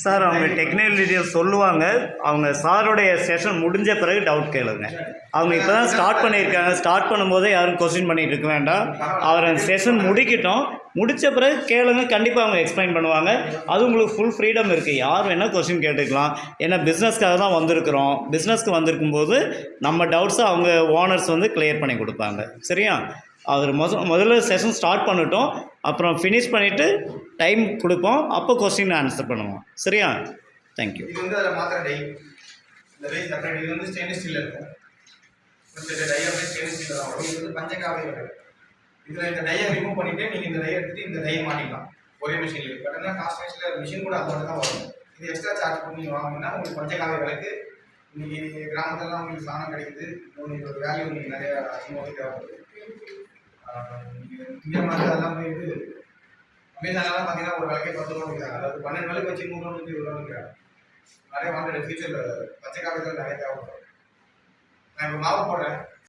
Sir அவங்க technical details சொல்லுவாங்க. அவங்க சாரோடைய செஷன் முடிஞ்ச பிறகு டவுட் கேளுங்க. அவங்க இப்போ தான் ஸ்டார்ட் பண்ணியிருக்காங்க. ஸ்டார்ட் பண்ணும்போதே யாரும் கொஸ்டின் பண்ணிகிட்டு இருக்க வேண்டாம். அவர் அந்த செஷன் முடிக்கட்டும். முடித்த பிறகு கேளுங்க, கண்டிப்பாக அவங்க எக்ஸ்பிளைன் பண்ணுவாங்க. அது உங்களுக்கு ஃபுல் ஃப்ரீடம் இருக்குது. யார் வேணால் கொஸ்டின் கேட்டுக்கலாம். ஏன்னா பிஸ்னஸ்க்காக தான் வந்திருக்கிறோம். பிஸ்னஸ்க்கு வந்திருக்கும்போது நம்ம டவுட்ஸை அவங்க ஓனர்ஸ் வந்து கிளியர் பண்ணி கொடுப்பாங்க. சரியா? அவர் முதல்ல செஷன் ஸ்டார்ட் பண்ணிட்டோம். அப்புறம் ஃபினிஷ் பண்ணிவிட்டு டைம் கொடுப்போம். அப்போ கொஸ்டின் ஆன்சர் பண்ணுவோம். சரியா? தேங்க்யூ. இது வந்து அதில் மாத்திர டை இந்த டை செப்பரேட். இது வந்து ஸ்டெயின்லெஸ் ஸ்டீலில் இருக்கும். இந்த டை அப்படியே ஸ்டெயின்லெஸ் ஸ்டீலில் தான் வரும். இது வந்து பஞ்சகாவை வரும். இதில் இந்த டையை ரிமூவ் பண்ணிவிட்டு நீங்கள் இந்த டையை எடுத்துகிட்டு இந்த டையை மாட்டிக்கலாம் ஒரே மிஷினில். பட் ஆனால் காஸ்ட் வைஸில் மிஷின் கூட அதோட தான் வரும். இது எக்ஸ்ட்ரா சார்ஜ் பண்ணி வாங்கினா உங்களுக்கு பஞ்சகாவை விலைக்கு இன்றைக்கி கிராமத்துலலாம் உங்களுக்கு சாணம் கிடைக்குது. உங்களுக்கு ஒரு வேல்யூ நீங்கள் நிறையா அதிகமாக தேவைப்படுது. இந்தியா மாதிரி அதெல்லாம் போய் இது அமேசான்லாம் பார்த்தீங்கன்னா ஒரு விலைக்கு 10 ரூபா விற்கிறாங்க. அதாவது 12 விலைக்கு வச்சு 100 ரூபா 120 ரூபா விற்கிறாங்க. நிறைய வாங்குற ஃபியூச்சரில் பச்சை காப்பீர்கள் நிறைய தேவைப்படும். நான் இப்போ மாவு போடுறேன்.